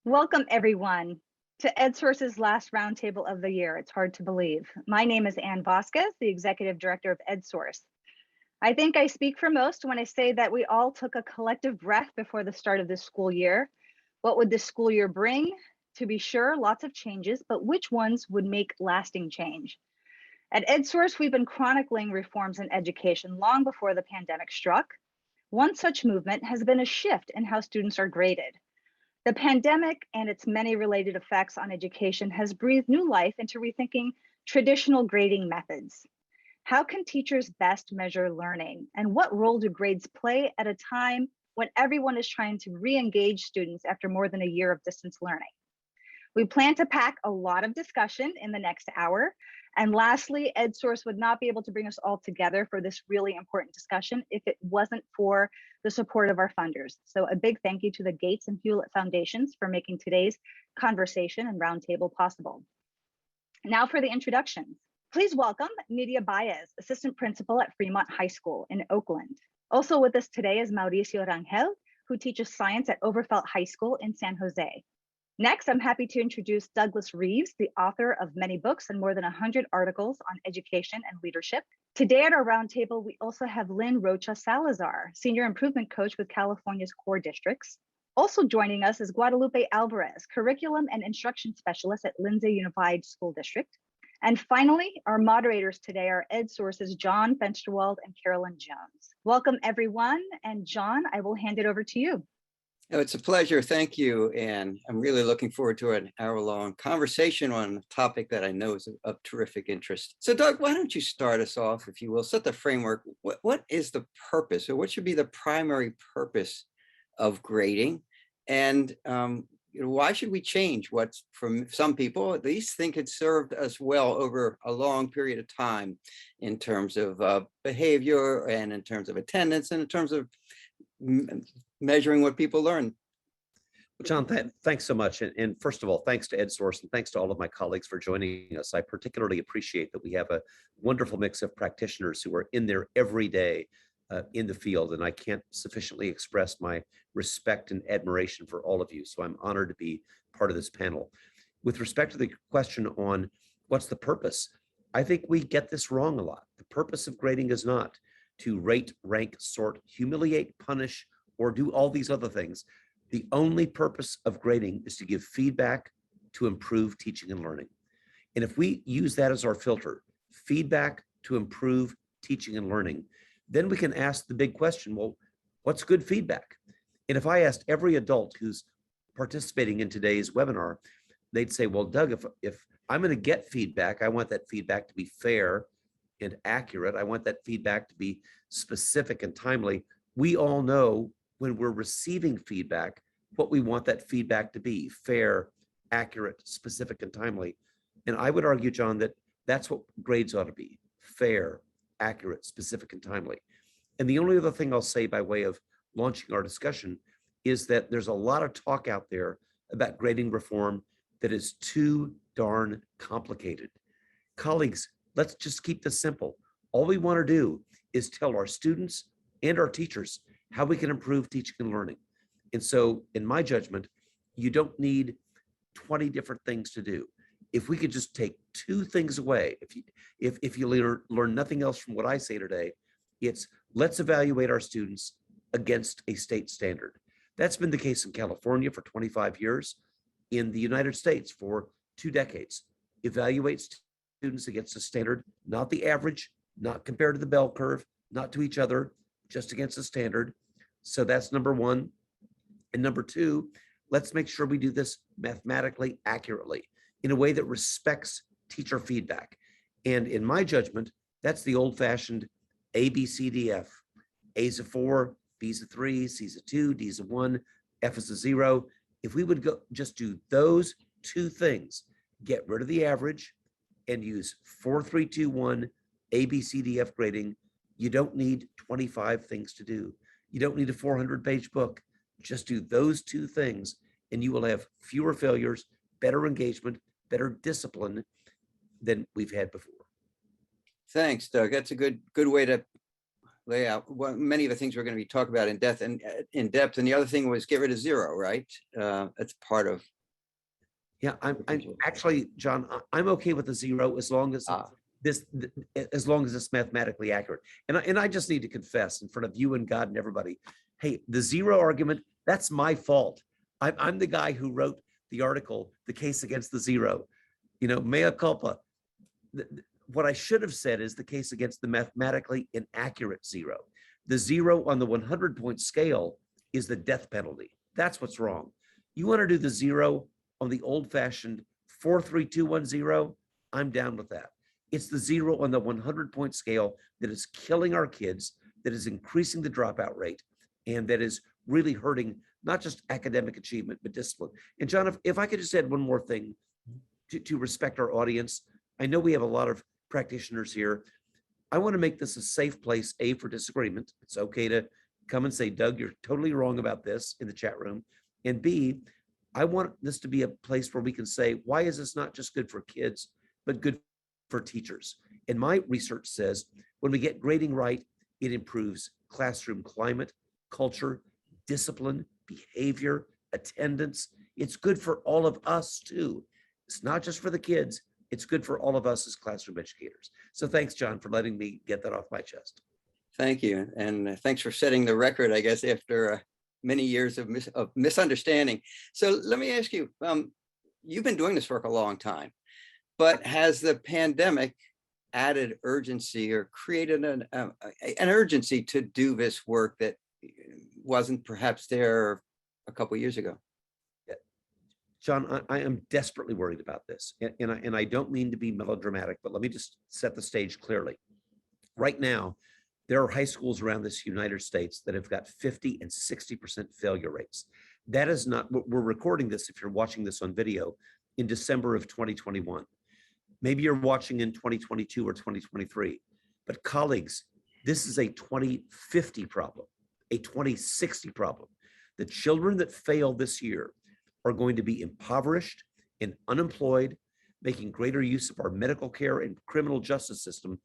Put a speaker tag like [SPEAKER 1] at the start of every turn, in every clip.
[SPEAKER 1] Welcome, everyone, to EdSource's last roundtable of the year. It's hard to believe. My name is Ann Vasquez, the Executive Director of EdSource. I think I speak for most when I say that we all took a collective breath before the start of this school year. What would this school year bring? To be sure, lots of changes, but which ones would make lasting change? At EdSource, we've been chronicling reforms in education long before the pandemic struck. One such movement has been a shift in how students are graded. The pandemic and its many related effects on education has breathed new life into rethinking traditional grading methods. How can teachers best measure learning? And what role do grades play at a time when everyone is trying to re-engage students after more than a year of distance learning? We plan to pack a lot of discussion in the next hour. And lastly, EdSource would not be able to bring us all together for this really important discussion if it wasn't for the support of our funders. So a big thank you to the Gates and Hewlett Foundations for making today's conversation and roundtable possible. Now for the introductions. Please welcome Nidia Baez, Assistant Principal at Fremont High School in Oakland. Also with us today is Mauricio Rangel, who teaches science at Overfelt High School in San Jose. Next, I'm happy to introduce Douglas Reeves, the author of many books and more than 100 articles on education and leadership. Today at our roundtable, we also have Lynn Rocha Salazar, Senior Improvement Coach with California's Core Districts. Also joining us is Guadalupe Alvarez, Curriculum and Instruction Specialist at Lindsay Unified School District. And finally, our moderators today are EdSource's John Fensterwald and Carolyn Jones. Welcome, everyone. And John, I will hand it over to you.
[SPEAKER 2] Oh, it's a pleasure. Thank you. And I'm really looking forward to an hour-long conversation on a topic that I know is of terrific interest. So Doug, why don't you start us off, if you will, set the framework. What is the purpose, or what should be the primary purpose of grading? And why should we change what's, from some people at least, think it served us well over a long period of time in terms of behavior and in terms of attendance and in terms of measuring what people learn.
[SPEAKER 3] Well, John, thanks so much. And first of all, thanks to EdSource and thanks to all of my colleagues for joining us. I particularly appreciate that we have a wonderful mix of practitioners who are in there every day in the field. And I can't sufficiently express my respect and admiration for all of you. So I'm honored to be part of this panel. With respect to the question on what's the purpose, I think we get this wrong a lot. The purpose of grading is not to rate, rank, sort, humiliate, punish, or do all these other things. The only purpose of grading is to give feedback to improve teaching and learning. And if we use that as our filter, feedback to improve teaching and learning, then we can ask the big question, well, what's good feedback? And if I asked every adult who's participating in today's webinar, they'd say, well, Doug, if I'm going to get feedback, I want that feedback to be fair and accurate. I want that feedback to be specific and timely. We all know when we're receiving feedback, what we want that feedback to be: fair, accurate, specific, and timely. And I would argue, John, that that's what grades ought to be: fair, accurate, specific, and timely. And the only other thing I'll say by way of launching our discussion is that there's a lot of talk out there about grading reform that is too darn complicated. Colleagues, let's just keep this simple. All we want to do is tell our students and our teachers how we can improve teaching and learning. And so, in my judgment, you don't need 20 different things to do. If we could just take two things away, if you learn nothing else from what I say today, it's let's evaluate our students against a state standard. That's been the case in California for 25 years, in the United States for 2 decades. Evaluate students against a standard, not the average, not compared to the bell curve, not to each other, just against a standard. So that's number one. And number two, let's make sure we do this mathematically accurately in a way that respects teacher feedback. And in my judgment, that's the old-fashioned A, B, C, D, F. A's a 4, B's a 3, C's a 2, D's a 1, F is a 0. If we would just do those two things, get rid of the average and use 4, 3, 2, 1, A, B, C, D, F grading, you don't need 25 things to do. You don't need a 400-page book. Just do those two things, and you will have fewer failures, better engagement, better discipline than we've had before.
[SPEAKER 2] Thanks, Doug. That's a good way to lay out many of the things we're going to be talking about in depth. And the other thing was get rid of 0, right? That's part of
[SPEAKER 3] Yeah, I'm actually, John, I'm okay with the 0 as long as as long as it's mathematically accurate. And I just need to confess in front of you and God and everybody, hey, the 0 argument, that's my fault. I'm the guy who wrote the article, The Case Against the 0. You know, mea culpa. What I should have said is the case against the mathematically inaccurate 0. The 0 on the 100-point scale is the death penalty. That's what's wrong. You want to do the 0 on the old-fashioned 4-3-2-1-0, I'm down with that. It's the 0 on the 100-point scale that is killing our kids, that is increasing the dropout rate, and that is really hurting not just academic achievement, but discipline. And John, if I could just add one more thing to respect our audience. I know we have a lot of practitioners here. I want to make this a safe place, A, for disagreement. It's okay to come and say, Doug, you're totally wrong about this in the chat room. And B, I want this to be a place where we can say, why is this not just good for kids, but good for teachers? And my research says when we get grading right, it improves classroom climate, culture, discipline, behavior, attendance. It's good for all of us too. It's not just for the kids. It's good for all of us as classroom educators. So thanks, John, for letting me get that off my chest.
[SPEAKER 2] Thank you. And thanks for setting the record, I guess, after many years of misunderstanding. So let me ask you, you've been doing this work a long time, but has the pandemic added urgency or created an urgency to do this work that wasn't perhaps there a couple of years ago?
[SPEAKER 3] John, I am desperately worried about this. And I don't mean to be melodramatic, but let me just set the stage clearly. Right now, there are high schools around this United States that have got 50 and 60% failure rates. That is not, we're recording this if you're watching this on video in December of 2021. Maybe you're watching in 2022 or 2023. But colleagues, this is a 2050 problem, a 2060 problem. The children that fail this year are going to be impoverished and unemployed, making greater use of our medical care and criminal justice system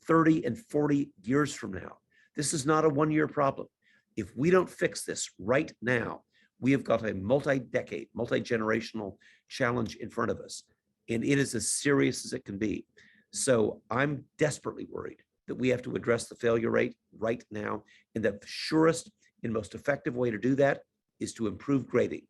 [SPEAKER 3] 30 and 40 years from now. This is not a one-year problem. If we don't fix this right now, we have got a multi-decade, multi-generational challenge in front of us, and it is as serious as it can be. So I'm desperately worried that we have to address the failure rate right now, and the surest and most effective way to do that is to improve grading.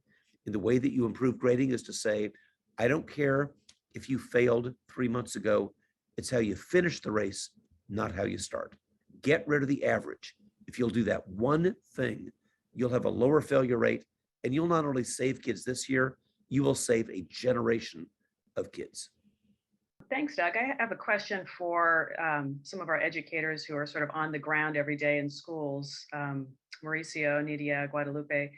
[SPEAKER 3] And the way that you improve grading is to say, I don't care if you failed 3 months ago, it's how you finish the race, not how you start. Get rid of the average. If you'll do that one thing, you'll have a lower failure rate, and you'll not only save kids this year, you will save a generation of kids.
[SPEAKER 4] Thanks, Doug. I have a question for some of our educators who are sort of on the ground every day in schools. Mauricio, Nidia, Guadalupe.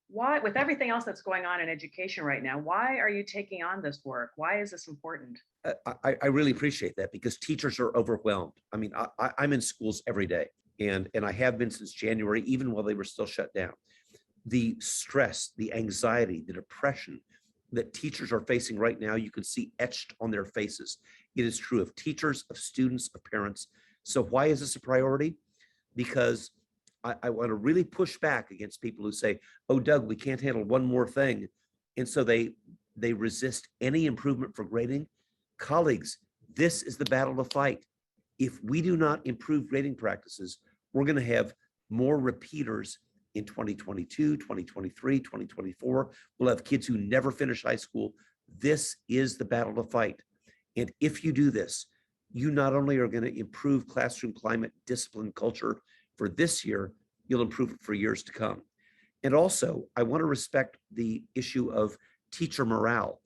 [SPEAKER 4] Why, with everything else that's going on in education right now, why are you taking on this work? Why is this important?
[SPEAKER 3] I really appreciate that, because teachers are overwhelmed. I mean, I'm in schools every day, and I have been since January, even while they were still shut down. The stress, the anxiety, the depression that teachers are facing right now, you can see etched on their faces. It is true of teachers, of students, of parents. So why is this a priority? Because I want to really push back against people who say, oh, Doug, we can't handle one more thing. And so they resist any improvement for grading. Colleagues, this is the battle to fight. If we do not improve grading practices, we're going to have more repeaters in 2022, 2023, 2024. We'll have kids who never finish high school. This is the battle to fight. And if you do this, you not only are going to improve classroom climate, discipline, culture for this year, you'll improve it for years to come. And also, I want to respect the issue of teacher morale.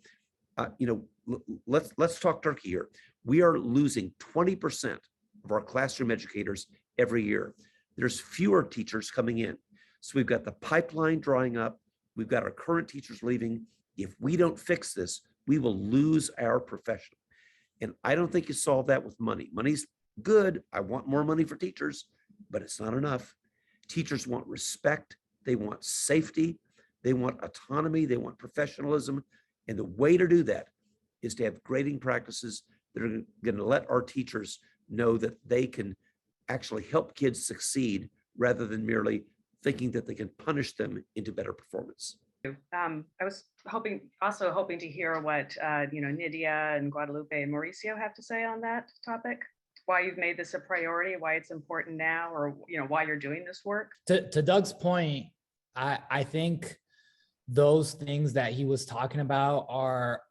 [SPEAKER 3] Let's talk turkey here. We are losing 20% of our classroom educators every year. There's fewer teachers coming in. So we've got the pipeline drying up. We've got our current teachers leaving. If we don't fix this, we will lose our profession. And I don't think you solve that with money. Money's good. I want more money for teachers, but it's not enough. Teachers want respect. They want safety. They want autonomy. They want professionalism. And the way to do that is to have grading practices that are going to let our teachers know that they can actually help kids succeed rather than merely thinking that they can punish them into better performance.
[SPEAKER 4] I was also hoping to hear what Nydia and Guadalupe and Mauricio have to say on that topic. Why you've made this a priority, why it's important now, or why you're doing this work.
[SPEAKER 5] To Doug's point, I think those things that he was talking about are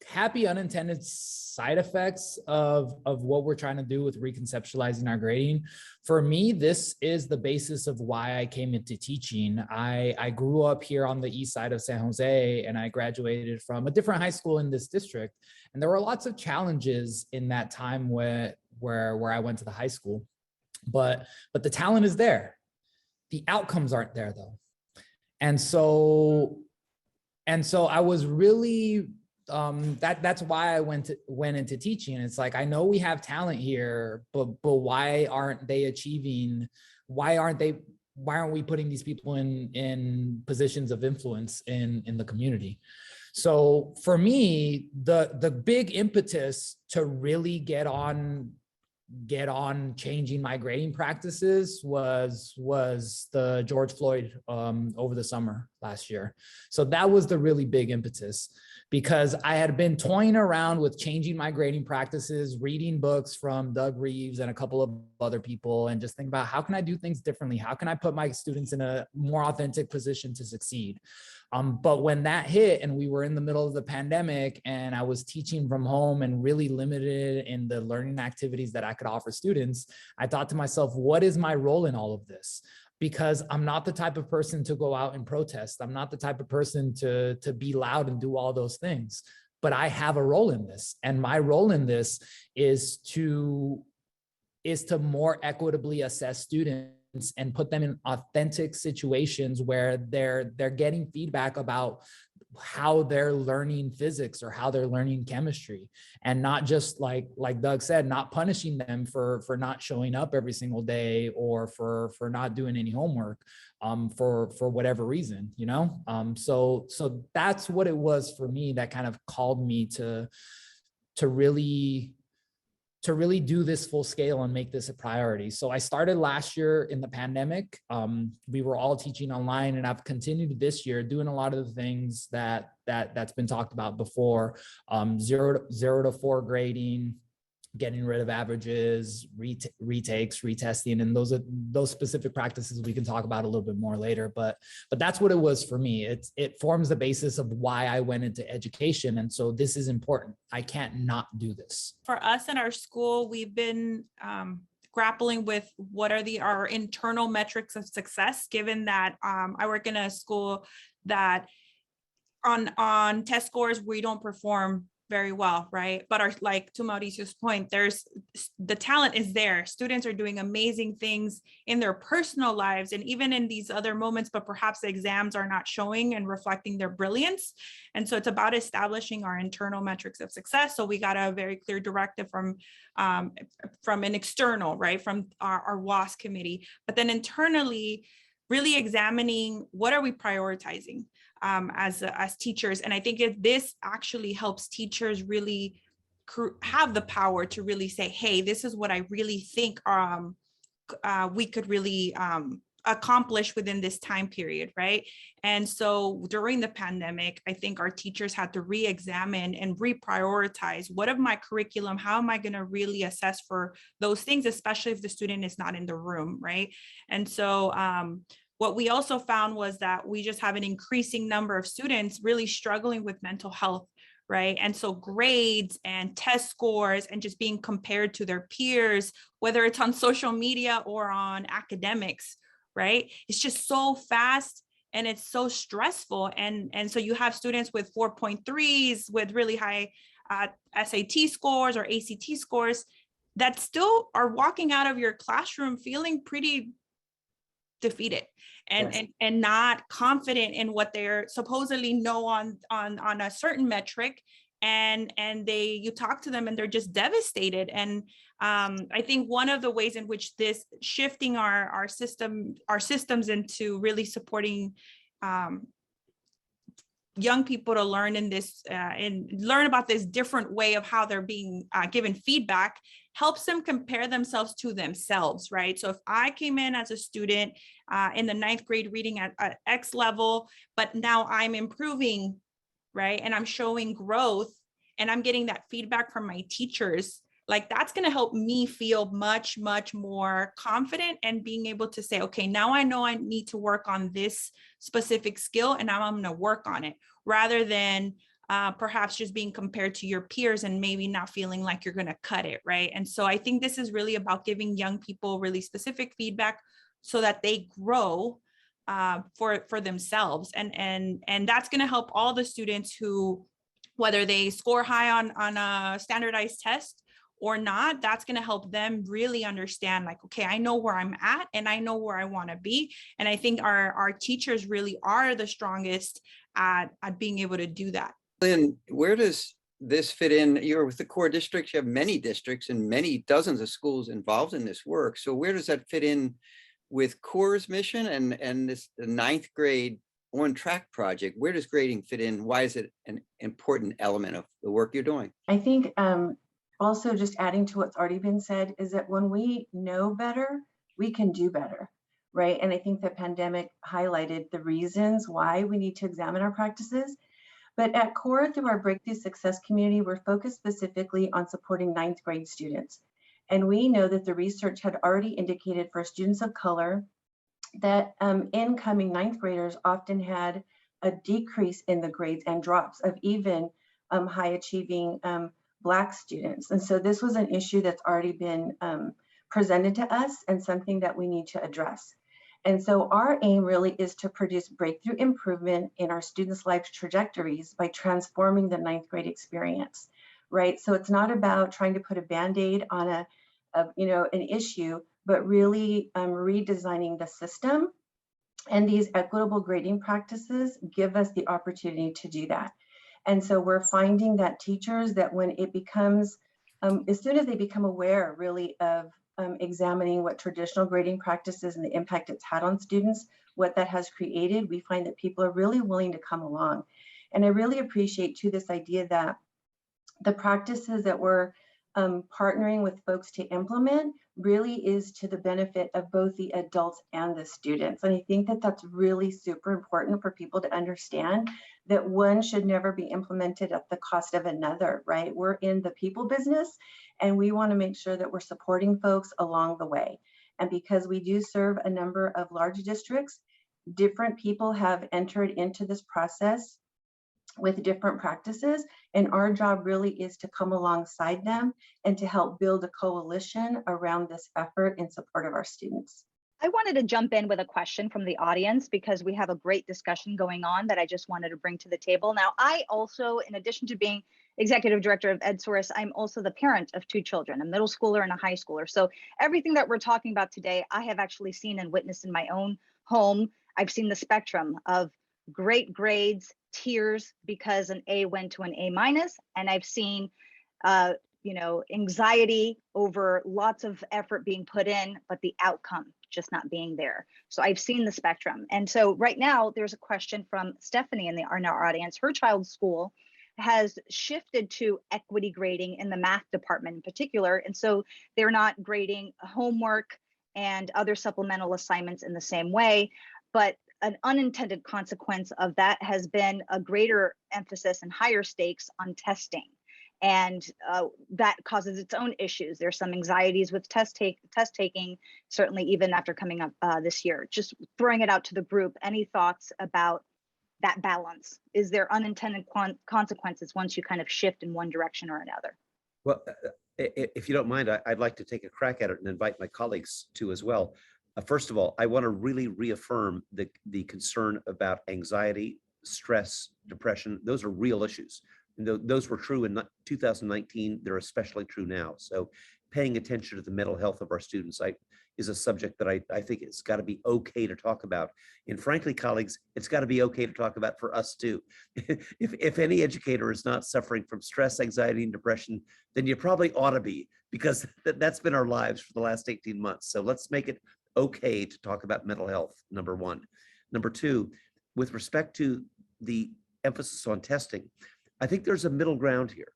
[SPEAKER 5] happy unintended side effects of what we're trying to do with reconceptualizing our grading. For me, this is the basis of why I came into teaching. I grew up here on the east side of San Jose, and I graduated from a different high school in this district. And there were lots of challenges in that time where I went to the high school, but the talent is there. The outcomes aren't there though. And so I was really, that's why I went into teaching. It's like, I know we have talent here, but why aren't they achieving? Why aren't we putting these people in positions of influence in the community? So for me, the big impetus to really get on changing my grading practices was the George Floyd over the summer last year. So that was the really big impetus, because I had been toying around with changing my grading practices, reading books from Doug Reeves and a couple of other people, and just think about how can I do things differently? How can I put my students in a more authentic position to succeed? But when that hit and we were in the middle of the pandemic and I was teaching from home and really limited in the learning activities that I could offer students, I thought to myself, what is my role in all of this? Because I'm not the type of person to go out and protest. I'm not the type of person to be loud and do all those things, but I have a role in this. And my role in this is to more equitably assess students and put them in authentic situations where they're getting feedback about how they're learning physics or how they're learning chemistry, and not just like Doug said, not punishing them for not showing up every single day or for not doing any homework for whatever reason, so that's what it was for me that kind of called me to really do this full scale and make this a priority. So I started last year in the pandemic. We were all teaching online, and I've continued this year doing a lot of the things that's been talked about before. 0 to 4 grading, getting rid of averages, retakes, retesting, and those specific practices we can talk about a little bit more later. But that's what it was for me. It forms the basis of why I went into education, and so this is important. I can't not do this.
[SPEAKER 6] For us in our school, we've been grappling with what are our internal metrics of success, given that I work in a school that on test scores we don't perform very well, right? But like to Mauricio's point, the talent is there. Students are doing amazing things in their personal lives and even in these other moments, but perhaps the exams are not showing and reflecting their brilliance. And so it's about establishing our internal metrics of success. So we got a very clear directive from an external, right? From our WAS committee, but then internally really examining what are we prioritizing as teachers. And I think this actually helps teachers really have the power to really say, hey, this is what I really think we could really accomplish within this time period, right? And so during the pandemic, I think our teachers had to re-examine and reprioritize what of my curriculum, how am I going to really assess for those things, especially if the student is not in the room, right? And so what we also found was that we just have an increasing number of students really struggling with mental health, right? And so grades and test scores and just being compared to their peers, whether it's on social media or on academics, right? It's just so fast and it's so stressful. And so you have students with 4.3s with really high SAT scores or ACT scores that still are walking out of your classroom feeling pretty defeated and not confident in what they're supposedly know on a certain metric, and you talk to them and they're just devastated. And I think one of the ways in which this shifting our systems into really supporting young people to learn in this and learn about this different way of how they're being given feedback helps them compare themselves to themselves, right? So if I came in as a student in the 9th grade reading at X level, but now I'm improving, right? And I'm showing growth and I'm getting that feedback from my teachers, like that's going to help me feel much, much more confident and being able to say, okay, now I know I need to work on this specific skill and now I'm going to work on it, rather than perhaps just being compared to your peers and maybe not feeling like you're going to cut it, right? And so I think this is really about giving young people really specific feedback so that they grow for themselves. And that's going to help all the students who, whether they score high on a standardized test or not, that's going to help them really understand, like, okay, I know where I'm at and I know where I want to be. And I think our teachers really are the strongest at being able to do that.
[SPEAKER 2] Lynn, where does this fit in? You're with the core districts, you have many districts and many dozens of schools involved in this work. So where does that fit in with CORE's mission and this the 9th grade on track project? Where does grading fit in? Why is it an important element of the work you're doing?
[SPEAKER 7] I think also just adding to what's already been said is that when we know better, we can do better, right? And I think the pandemic highlighted the reasons why we need to examine our practices. But at CORE, through our Breakthrough Success community, we're focused specifically on supporting 9th grade students. And we know that the research had already indicated for students of color that incoming 9th graders often had a decrease in the grades and drops of even high achieving Black students. And so this was an issue that's already been presented to us and something that we need to address. And so our aim really is to produce breakthrough improvement in our students' life trajectories by transforming the 9th grade experience, right? So it's not about trying to put a Band-Aid on an issue, but really redesigning the system. And these equitable grading practices give us the opportunity to do that. And so we're finding that teachers, that when it becomes, as soon as they become aware really of examining what traditional grading practices and the impact it's had on students, what that has created, we find that people are really willing to come along. And I really appreciate too this idea that the practices that we're partnering with folks to implement really is to the benefit of both the adults and the students. And I think that that's really super important for people to understand, that one should never be implemented at the cost of another, right? We're in the people business and we want to make sure that we're supporting folks along the way. And because we do serve a number of large districts, different people have entered into this process with different practices, and our job really is to come alongside them and to help build a coalition around this effort in support of our students.
[SPEAKER 1] I wanted to jump in with a question from the audience because we have a great discussion going on that I just wanted to bring to the table. Now, I also, in addition to being executive director of EdSource, I'm also the parent of 2 children, a middle schooler and a high schooler. So everything that we're talking about today, I have actually seen and witnessed in my own home. I've seen the spectrum of great grades, tears because an A went to an A-, and I've seen anxiety over lots of effort being put in, but the outcome just not being there. So I've seen the spectrum. And so right now there's a question from Stephanie in our audience. Her child's school has shifted to equity grading in the math department in particular. And so they're not grading homework and other supplemental assignments in the same way, but an unintended consequence of that has been a greater emphasis and higher stakes on testing. And that causes its own issues. There's some anxieties with test taking, certainly even after coming up this year. Just throwing it out to the group, any thoughts about that balance? Is there unintended consequences once you kind of shift in one direction or another?
[SPEAKER 3] Well, if you don't mind, I'd like to take a crack at it and invite my colleagues to as well. First of all, I want to really reaffirm the concern about anxiety, stress, depression. Those are real issues. And those were true in 2019. They're especially true now. So paying attention to the mental health of our students is a subject that I think it's got to be okay to talk about. And frankly, colleagues, it's got to be okay to talk about for us too. If any educator is not suffering from stress, anxiety, and depression, then you probably ought to be, because that's been our lives for the last 18 months. So let's make it okay to talk about mental health, number one. Number two, with respect to the emphasis on testing. I think there's a middle ground here.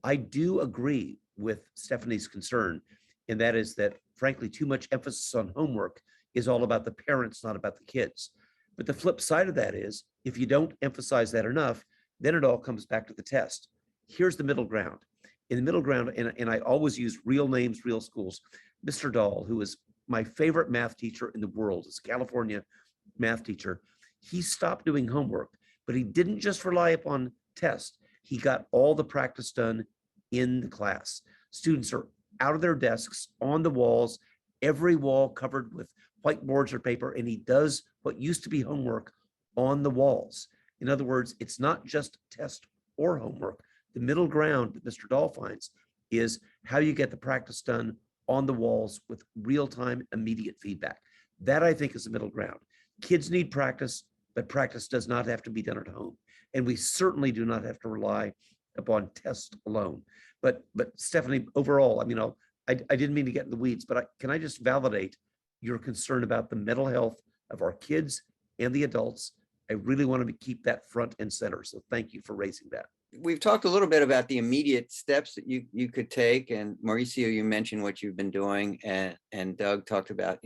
[SPEAKER 3] I do agree with Stephanie's concern, and that is that, frankly, too much emphasis on homework is all about the parents, not about the kids. But the flip side of that is, if you don't emphasize that enough, then it all comes back to the test. Here's the middle ground. In the middle ground, and I always use real names, real schools, Mr. Dahl, who is my favorite math teacher in the world, is a California math teacher. He stopped doing homework, but he didn't just rely upon tests. He got all the practice done in the class. Students are out of their desks, on the walls, every wall covered with whiteboards or paper, and he does what used to be homework on the walls. In other words, it's not just test or homework. The middle ground that Mr. Dahl finds is how you get the practice done on the walls with real-time, immediate feedback. That, I think, is the middle ground. Kids need practice, but practice does not have to be done at home. And we certainly do not have to rely upon tests alone. But Stephanie, overall, I mean, I didn't mean to get in the weeds, but can I just validate your concern about the mental health of our kids and the adults? I really want to keep that front and center. So thank you for raising that.
[SPEAKER 2] We've talked a little bit about the immediate steps that you could take, and Mauricio, you mentioned what you've been doing, and Doug talked about,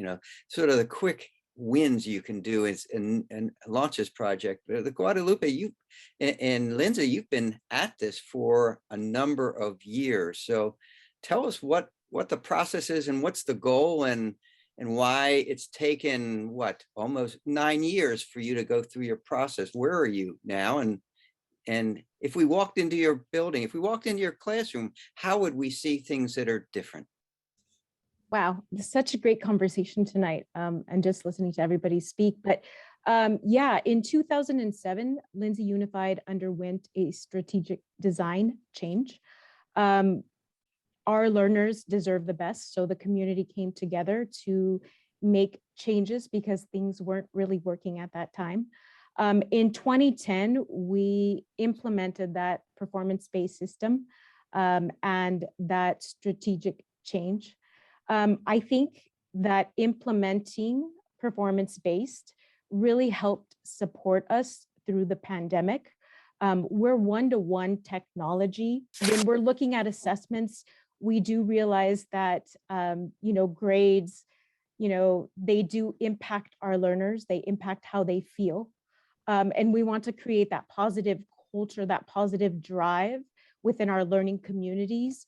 [SPEAKER 2] sort of the quick wins you can do and launch this project. The Guadalupe, and Lindsay, you've been at this for a number of years. So tell us what the process is and what's the goal, and why it's taken almost 9 years for you to go through your process. Where are you now? And if we walked into your building, if we walked into your classroom, how would we see things that are different?
[SPEAKER 8] Wow, such a great conversation tonight, and just listening to everybody speak. But yeah, in 2007, Lindsay Unified underwent a strategic design change. Our learners deserve the best, so the community came together to make changes because things weren't really working at that time. In 2010, we implemented that performance-based system and that strategic change. I think that implementing performance-based really helped support us through the pandemic. We're one-to-one technology. When we're looking at assessments, we do realize that, grades, they do impact our learners, they impact how they feel. And we want to create that positive culture, that positive drive within our learning communities,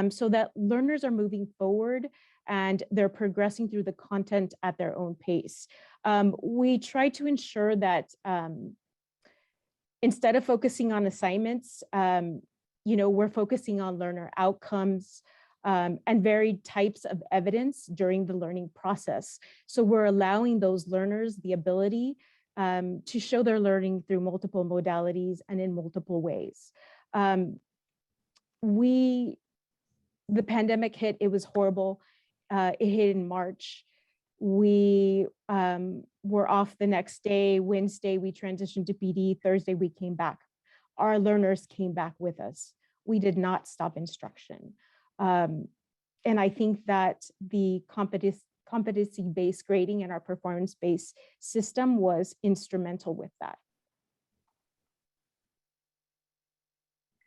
[SPEAKER 8] so that learners are moving forward and they're progressing through the content at their own pace. We try to ensure that instead of focusing on assignments, we're focusing on learner outcomes and varied types of evidence during the learning process. So we're allowing those learners the ability to show their learning through multiple modalities and in multiple ways. The pandemic hit, it was horrible. It hit in March. We were off the next day. Wednesday, we transitioned to PD. Thursday, we came back. Our learners came back with us. We did not stop instruction. And I think that the competency-based grading and our performance-based system was instrumental with that.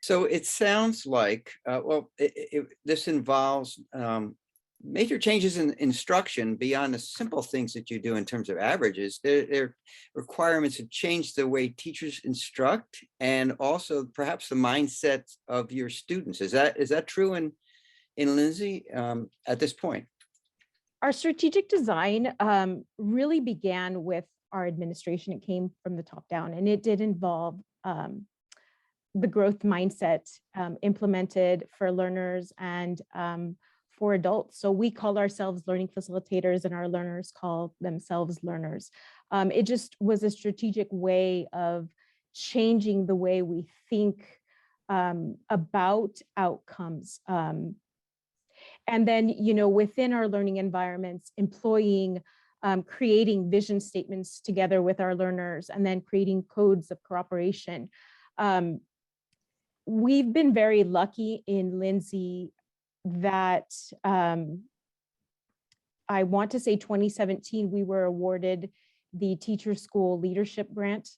[SPEAKER 2] So it sounds like, this involves major changes in instruction beyond the simple things that you do in terms of averages. There are requirements to change the way teachers instruct and also perhaps the mindset of your students. Is that true in Lindsay at this point?
[SPEAKER 8] Our strategic design really began with our administration. It came from the top down, and it did involve the growth mindset implemented for learners and for adults. So we call ourselves learning facilitators and our learners call themselves learners. It just was a strategic way of changing the way we think about outcomes. And then, within our learning environments, creating vision statements together with our learners and then creating codes of cooperation. We've been very lucky in Lindsay that I want to say 2017, we were awarded the Teacher School Leadership Grant.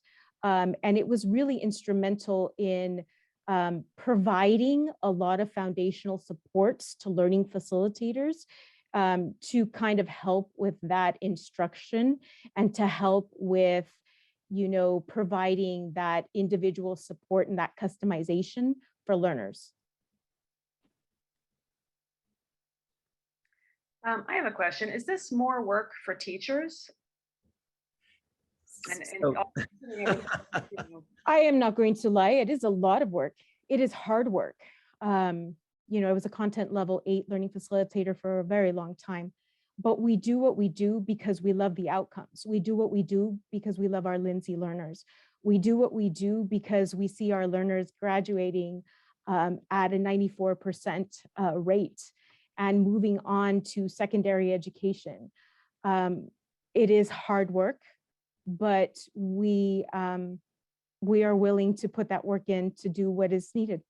[SPEAKER 8] And it was really instrumental in providing a lot of foundational supports to learning facilitators to kind of help with that instruction and to help with, you know, providing that individual support and that customization for learners.
[SPEAKER 4] I have a question. Is this more work for teachers?
[SPEAKER 3] So-
[SPEAKER 8] I am not going to lie, it is a lot of work. It is hard work. You know, I was a content level 8 learning facilitator for a very long time, but we do what we do because we love the outcomes. We do what we do because we love our Lindsay learners. We do what we do because we see our learners graduating at a 94% rate and moving on to secondary education. It is hard work, but we are willing to put that work in to do what is needed.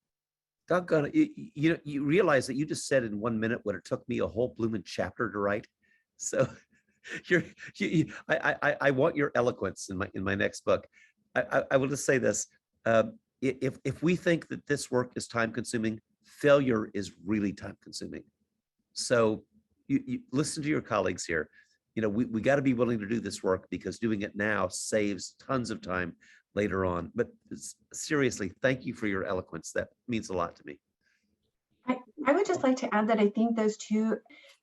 [SPEAKER 3] Doggone it, you realize that you just said in 1 minute what it took me a whole blooming chapter to write. So I want your eloquence in my next book. I will just say this. If we think that this work is time consuming, failure is really time consuming. So you listen to your colleagues here. You know, we got to be willing to do this work because doing it now saves tons of time later on. But seriously, thank you for your eloquence. That means a lot to me.
[SPEAKER 7] I would just like to add that I think those two,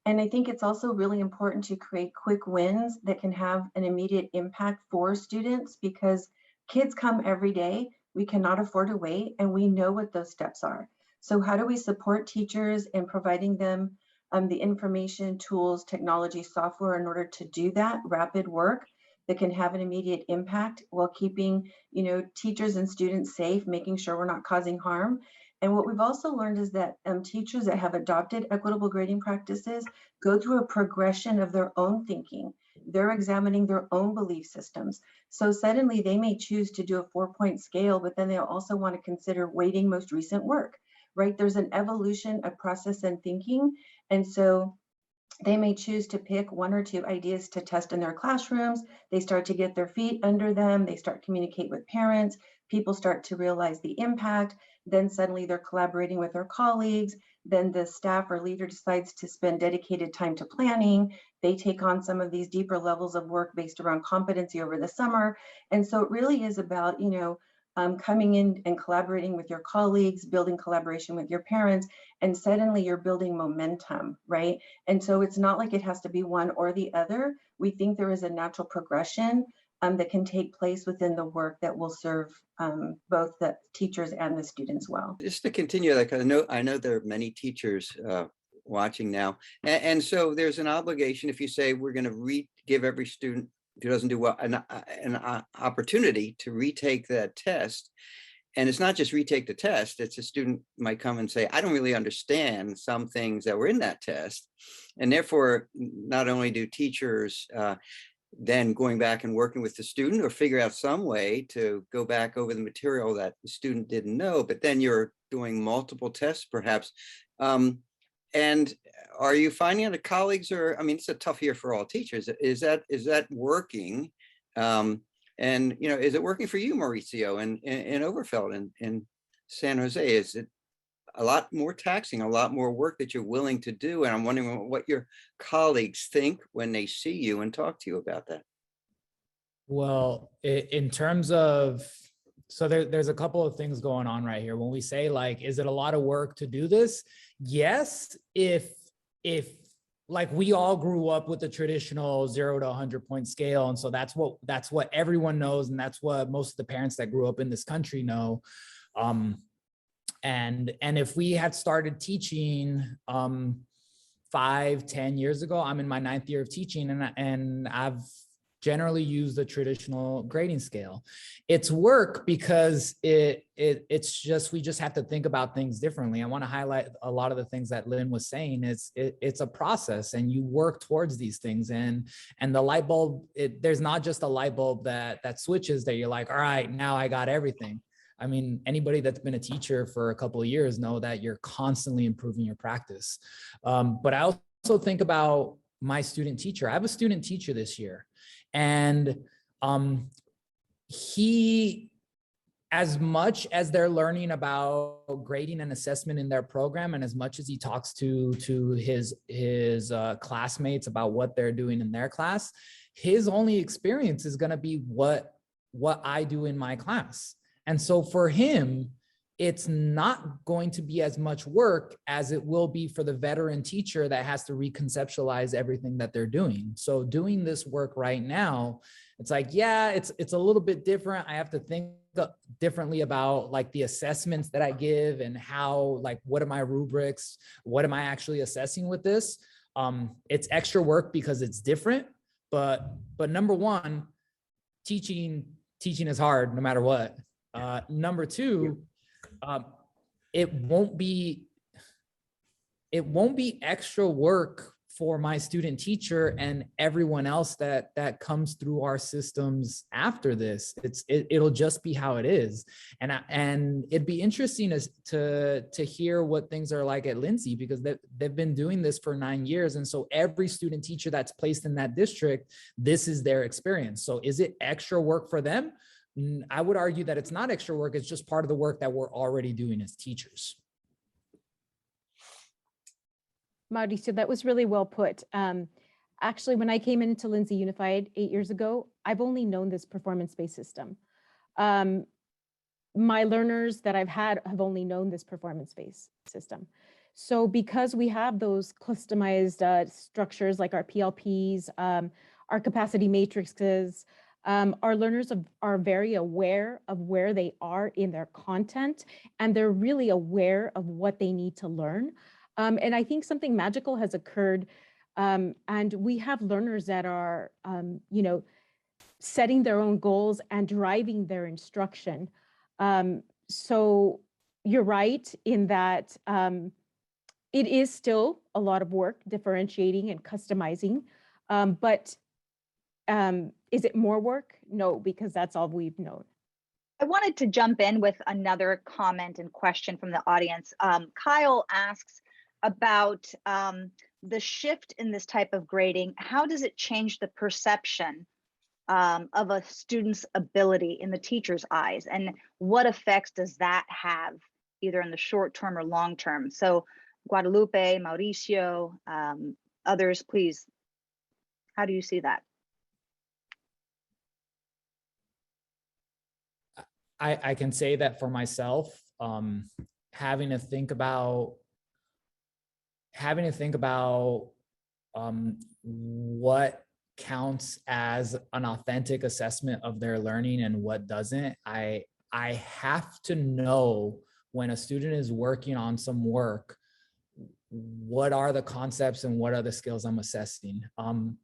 [SPEAKER 7] and I think it's also really important to create quick wins that can have an immediate impact for students because kids come every day. We cannot afford to wait, and we know what those steps are. So how do we support teachers in providing them the information, tools, technology, software in order to do that rapid work that can have an immediate impact while keeping, you know, teachers and students safe, making sure we're not causing harm. And what we've also learned is that teachers that have adopted equitable grading practices go through a progression of their own thinking. They're examining their own belief systems. So suddenly they may choose to do a 4-point scale, but then they'll also want to consider weighting most recent work, right? There's an evolution of process and thinking. And so they may choose to pick 1 or 2 ideas to test in their classrooms. They start to get their feet under them. They start to communicate with parents. People start to realize the impact. Then suddenly they're collaborating with their colleagues. Then the staff or leader decides to spend dedicated time to planning. They take on some of these deeper levels of work based around competency over the summer. And so it really is about, you know, coming in and collaborating with your colleagues, building collaboration with your parents, and suddenly you're building momentum, right? And so it's not like it has to be one or the other. We think there is a natural progression that can take place within the work that will serve both the teachers and the students well.
[SPEAKER 2] Just to continue that, because I know there are many teachers watching now, and so there's an obligation if you say we're going to give every student who doesn't do well an opportunity to retake that test. And it's not just retake the test, it's a student might come and say, I don't really understand some things that were in that test. And therefore, not only do teachers then going back and working with the student or figure out some way to go back over the material that the student didn't know, but then you're doing multiple tests perhaps. And are you finding that colleagues are, I mean, it's a tough year for all teachers. Is that working? And, you know, is it working for you, Mauricio, in Overfeld in San Jose? Is it a lot more taxing, a lot more work that you're willing to do? And I'm wondering what your colleagues think when they see you and talk to you about that.
[SPEAKER 5] Well, in terms of, so there's a couple of things going on right here. When we say like, is it a lot of work to do this? Yes, if like we all grew up with the traditional 0 to 100-point scale. And so that's what everyone knows. And that's what most of the parents that grew up in this country know. And if we had started teaching 5-10 years ago, I'm in my 9th year of teaching, and I've generally used the traditional grading scale. It's work because it's just, we just have to think about things differently. I want to highlight a lot of the things that Lynn was saying. It's a process, and you work towards these things, and the light bulb, there's not just a light bulb that switches that you're like, all right, now I got everything. I mean, anybody that's been a teacher for a couple of years know that you're constantly improving your practice. But I also think about my student teacher. I have a student teacher this year, and as much as they're learning about grading and assessment in their program, and as much as he talks to his classmates about what they're doing in their class, his only experience is going to be what I do in my class. And so for him, it's not going to be as much work as it will be for the veteran teacher that has to reconceptualize everything that they're doing. So doing this work right now, it's like, yeah, it's a little bit different. I have to think differently about like the assessments that I give and how, like, what are my rubrics? What am I actually assessing with this? It's extra work because it's different, but number one, teaching is hard no matter what. Number two, it won't be extra work for my student teacher and everyone else that comes through our systems after this. It'll just be how it is. And it'd be interesting to hear what things are like at Lindsay, because they've been doing this for 9 years. And so every student teacher that's placed in that district, this is their experience. So is it extra work for them? I would argue that it's not extra work. It's just part of the work that we're already doing as teachers.
[SPEAKER 8] Mauricio, that was really well put. Actually, when I came into Lindsay Unified 8 years ago, I've only known this performance-based system. My learners that I've had have only known this performance-based system. So because we have those customized structures like our PLPs, our capacity matrices, our learners are very aware of where they are in their content, and they're really aware of what they need to learn. And I think something magical has occurred, and we have learners that are, setting their own goals and driving their instruction. So you're right in that it is still a lot of work differentiating and customizing, but is it more work? No, because that's all we've known.
[SPEAKER 1] I wanted to jump in with another comment and question from the audience. Kyle asks about the shift in this type of grading. How does it change the perception of a student's ability in the teacher's eyes? And what effects does that have either in the short term or long term? So Guadalupe, Mauricio, others, please, how do you see that?
[SPEAKER 5] I can say that for myself, having to think about what counts as an authentic assessment of their learning and what doesn't. I have to know when a student is working on some work, what are the concepts and what are the skills I'm assessing.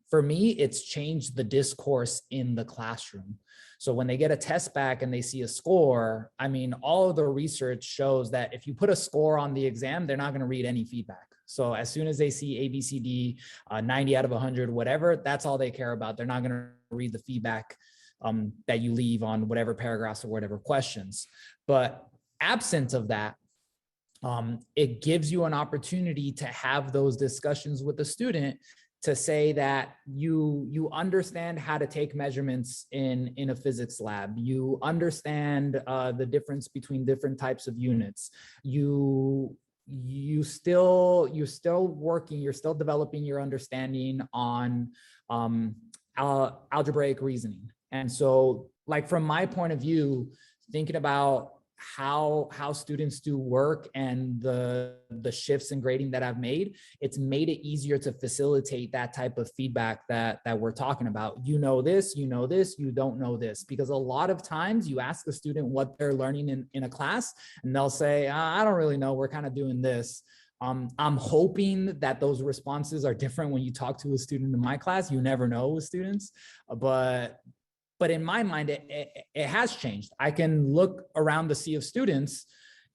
[SPEAKER 5] For me, it's changed the discourse in the classroom. So when they get a test back and they see a score, I mean, all of the research shows that if you put a score on the exam, they're not going to read any feedback. So as soon as they see A, B, C, D, 90 out of 100, whatever, that's all they care about. They're not going to read the feedback that you leave on whatever paragraphs or whatever questions. But absent of that, it gives you an opportunity to have those discussions with the student to say that you understand how to take measurements in a physics lab. You understand the difference between different types of units. You're still working, you're still developing your understanding on algebraic reasoning. And so, like, from my point of view, thinking about how students do work and the shifts in grading that I've made, it's made it easier to facilitate that type of feedback that we're talking about. You know this, you don't know this. Because a lot of times you ask a student what they're learning in a class and they'll say, I don't really know, we're kind of doing this. I'm hoping that those responses are different when you talk to a student in my class. You never know with students, but in my mind, it has changed. I can look around the sea of students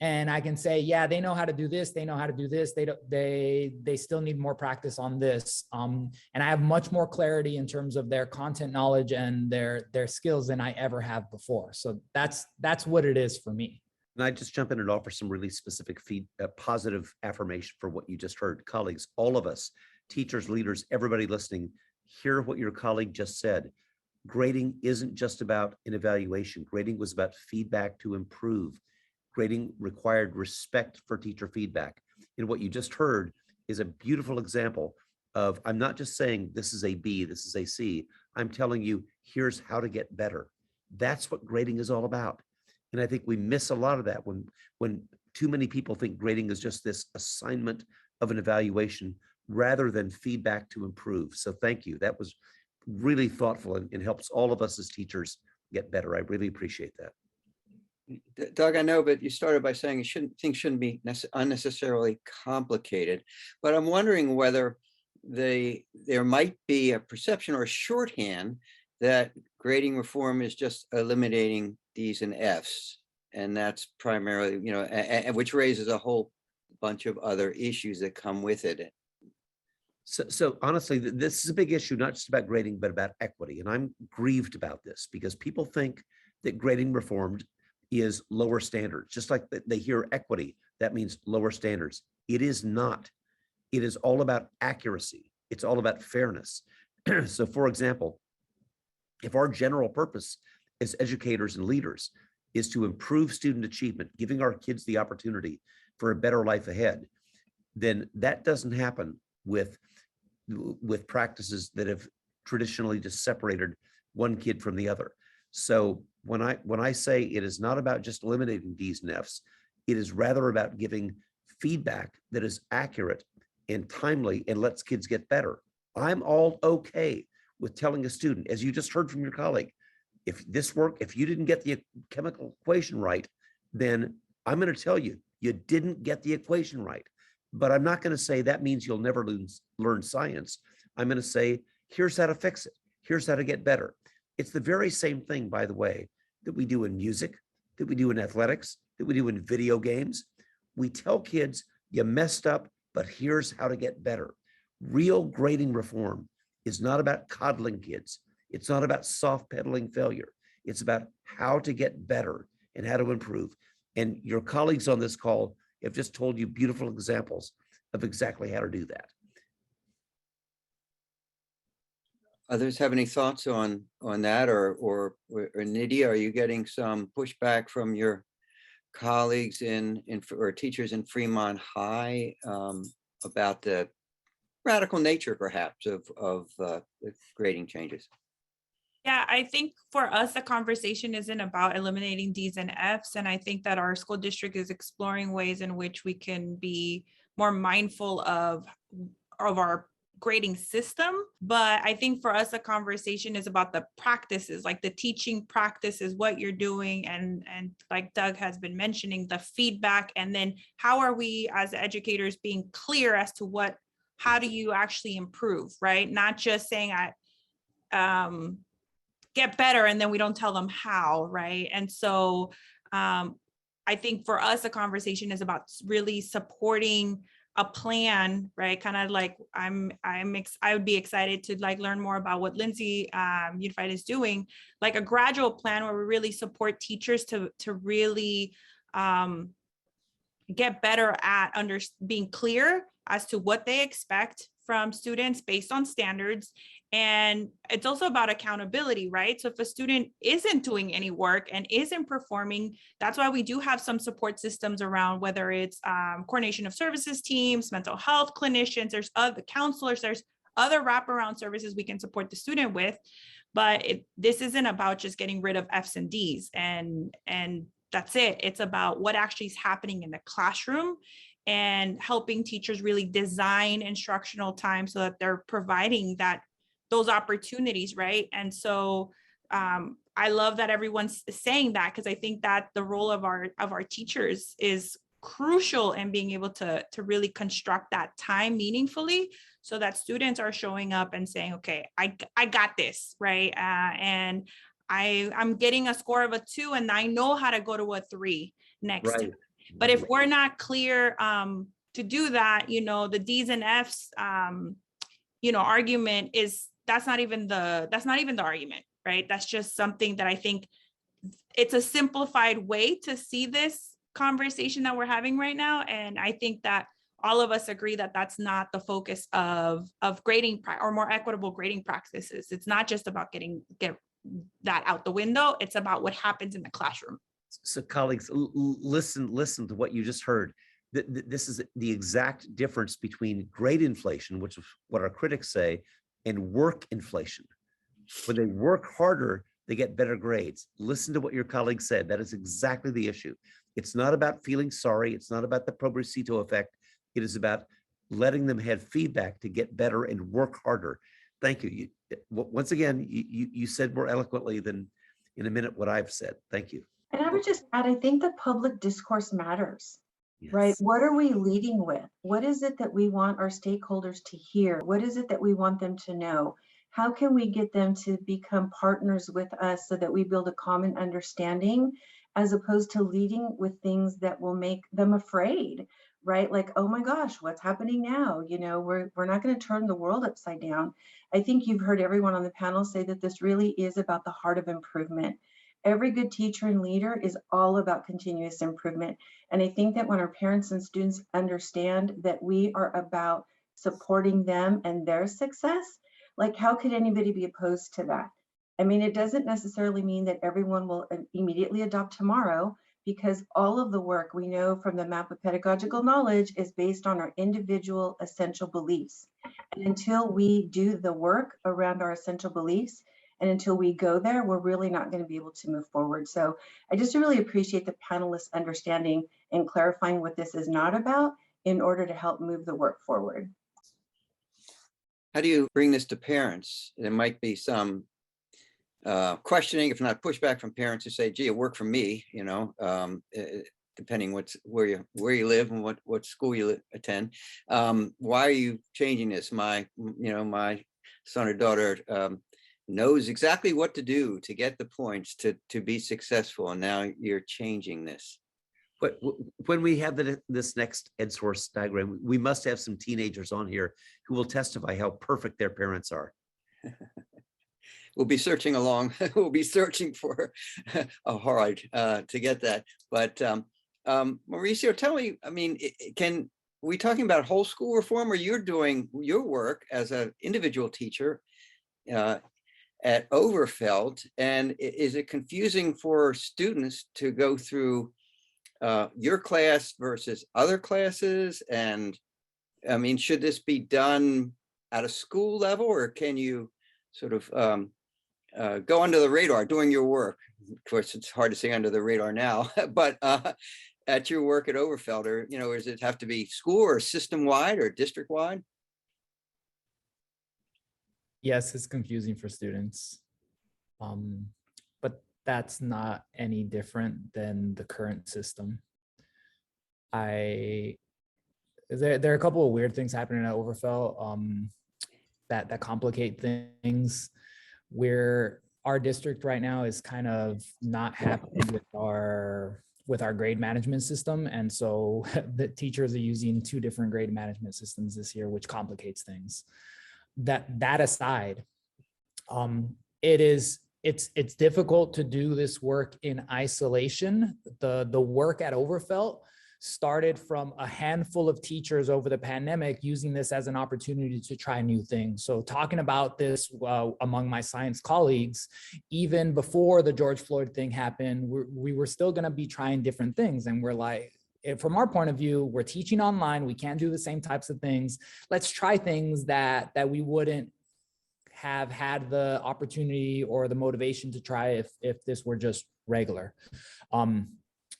[SPEAKER 5] and I can say, yeah, they know how to do this. They know how to do this. They still need more practice on this. And I have much more clarity in terms of their content knowledge and their skills than I ever have before. So that's what it is for me.
[SPEAKER 3] And I just jump in and offer some really specific positive affirmation for what you just heard. Colleagues, all of us, teachers, leaders, everybody listening, hear what your colleague just said. grading isn't just about an evaluation. Grading was about feedback to improve. Grading required respect for teacher feedback. And what you just heard is a beautiful example of, I'm not just saying this is a B, this is a C. I'm telling you, here's how to get better. That's what grading is all about. And I think we miss a lot of that when too many people think grading is just this assignment of an evaluation rather than feedback to improve. So thank you. That was really thoughtful and helps all of us as teachers get better. I really appreciate that.
[SPEAKER 2] Doug, I know, but you started by saying things shouldn't be unnecessarily complicated. But I'm wondering whether there might be a perception or a shorthand that grading reform is just eliminating D's and F's, and that's primarily, which raises a whole bunch of other issues that come with it.
[SPEAKER 3] So honestly, this is a big issue, not just about grading, but about equity. And I'm grieved about this because people think that grading reformed is lower standards. Just like they hear equity, that means lower standards. It is not. It is all about accuracy. It's all about fairness. So for example, if our general purpose as educators and leaders is to improve student achievement, giving our kids the opportunity for a better life ahead, then that doesn't happen with practices that have traditionally just separated one kid from the other. So when I say it is not about just eliminating D's and F's, it is rather about giving feedback that is accurate and timely and lets kids get better. I'm all okay with telling a student, as you just heard from your colleague, if you didn't get the chemical equation right, then I'm going to tell you, you didn't get the equation right. But I'm not going to say that means you'll never learn science. I'm going to say, here's how to fix it. Here's how to get better. It's the very same thing, by the way, that we do in music, that we do in athletics, that we do in video games. We tell kids, you messed up, but here's how to get better. Real grading reform is not about coddling kids. It's not about soft pedaling failure. It's about how to get better and how to improve. And your colleagues on this call have just told you beautiful examples of exactly how to do that.
[SPEAKER 2] Others have any thoughts on that, or Nydia, are you getting some pushback from your colleagues or teachers in Fremont High about the radical nature, perhaps, of the grading changes?
[SPEAKER 6] Yeah, I think for us, the conversation isn't about eliminating D's and F's. And I think that our school district is exploring ways in which we can be more mindful of our grading system. But I think for us, the conversation is about the practices, like the teaching practices, what you're doing. And like Doug has been mentioning, the feedback. And then how are we as educators being clear as to how do you actually improve, right? Not just saying get better and then we don't tell them how, right? And so I think for us, the conversation is about really supporting a plan, right? Kind of like I would be excited to learn more about what Lindsay Unified is doing, like a gradual plan where we really support teachers to really get better at being clear as to what they expect from students based on standards. And it's also about accountability, right? So if a student isn't doing any work and isn't performing, that's why we do have some support systems around, whether it's coordination of services teams, mental health clinicians, there's other counselors, there's other wraparound services we can support the student with. But this isn't about just getting rid of F's and D's and that's it. It's about what actually is happening in the classroom and helping teachers really design instructional time so that they're providing those opportunities, right? And so I love that everyone's saying that, because I think that the role of our teachers is crucial in being able to really construct that time meaningfully so that students are showing up and saying, okay, I got this, right? And I'm getting a score of a 2 and I know how to go to a 3 next time. But if we're not clear to do that, the D's and F's, argument that's not even the argument, right? That's just something that I think it's a simplified way to see this conversation that we're having right now. And I think that all of us agree that that's not the focus of grading or more equitable grading practices. It's not just about that out the window. It's about what happens in the classroom.
[SPEAKER 3] So colleagues, listen to what you just heard. This is the exact difference between grade inflation, which is what our critics say, and work inflation. When they work harder, they get better grades. Listen to what your colleague said. That is exactly the issue. It's not about feeling sorry. It's not about the Pobrecito effect. It is about letting them have feedback to get better and work harder. Thank you. Once again, you said more eloquently than in a minute what I've said. Thank you.
[SPEAKER 7] And I would just add, I think the public discourse matters, right?
[SPEAKER 3] Yes.
[SPEAKER 7] What are we leading with? What is it that we want our stakeholders to hear? What is it that we want them to know? How can we get them to become partners with us so that we build a common understanding, as opposed to leading with things that will make them afraid, right? Like, oh my gosh, what's happening now? You know, we're not going to turn the world upside down. I think you've heard everyone on the panel say that this really is about the heart of improvement. Every good teacher and leader is all about continuous improvement. And I think that when our parents and students understand that we are about supporting them and their success, like, how could anybody be opposed to that? I mean, it doesn't necessarily mean that everyone will immediately adopt tomorrow, because all of the work we know from the map of pedagogical knowledge is based on our individual essential beliefs. And until we do the work around our essential beliefs, and until we go there, we're really not going to be able to move forward. So I just really appreciate the panelists understanding and clarifying what this is not about in order to help move the work forward.
[SPEAKER 2] How do you bring this to parents? There might be some questioning, if not pushback from parents who say, gee, it worked for me, you know, depending where you live and what school you attend. Why are you changing this? My son or daughter knows exactly what to do to get the points to be successful, and now you're changing this.
[SPEAKER 3] But when we have this next EdSource diagram, we must have some teenagers on here who will testify how perfect their parents are.
[SPEAKER 2] We'll be searching along. We'll be searching for a hard to get that. But Mauricio, tell me, I mean, are we talking about whole school reform, or you're doing your work as an individual teacher at Overfeld? And is it confusing for students to go through your class versus other classes? And I mean, should this be done at a school level, or can you sort of go under the radar doing your work? Of course, it's hard to say under the radar now, but at your work at Overfeld, or, you know, does it have to be school or system wide or district wide?
[SPEAKER 5] Yes, it's confusing for students, but that's not any different than the current system. There are a couple of weird things happening at Overfeld that complicate things, where our district right now is kind of not happy with our grade management system. And so the teachers are using 2 different grade management systems this year, which complicates things. That aside, it's difficult to do this work in isolation. The work at Overfeld started from a handful of teachers over the pandemic using this as an opportunity to try new things. So talking about this among my science colleagues, even before the George Floyd thing happened, we were still going to be trying different things. And we're like, from our point of view, we're teaching online. We can't do the same types of things. Let's try things that we wouldn't have had the opportunity or the motivation to try if this were just regular.